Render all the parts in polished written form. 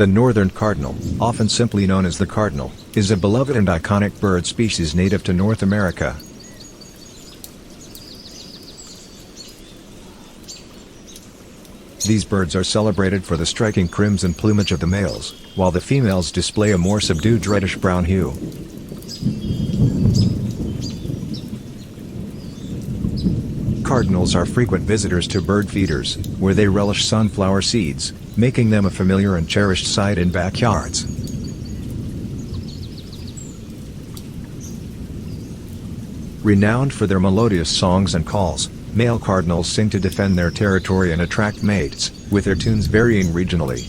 The northern cardinal, often simply known as the cardinal, is a beloved and iconic bird species native to North America. These birds are celebrated for the striking crimson plumage of the males, while the females display a more subdued reddish-brown hue. Cardinals are frequent visitors to bird feeders, where they relish sunflower seeds, making them a familiar and cherished sight in backyards. Renowned for their melodious songs and calls, male cardinals sing to defend their territory and attract mates, with their tunes varying regionally.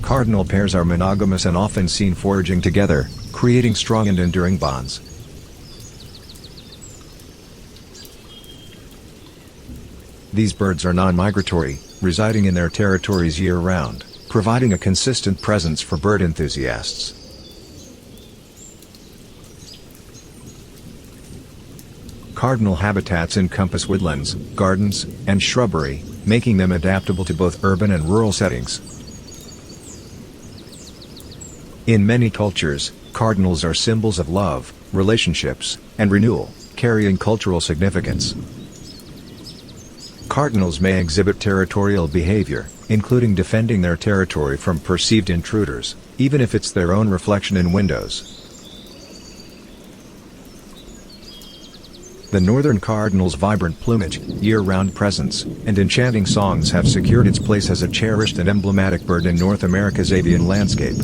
Cardinal pairs are monogamous and often seen foraging together, creating strong and enduring bonds. These birds are non-migratory, residing in their territories year-round, providing a consistent presence for bird enthusiasts. Cardinal habitats encompass woodlands, gardens, and shrubbery, making them adaptable to both urban and rural settings. In many cultures, cardinals are symbols of love, relationships, and renewal, carrying cultural significance. Cardinals may exhibit territorial behavior, including defending their territory from perceived intruders, even if it's their own reflection in windows. The northern cardinal's vibrant plumage, year-round presence, and enchanting songs have secured its place as a cherished and emblematic bird in North America's avian landscape.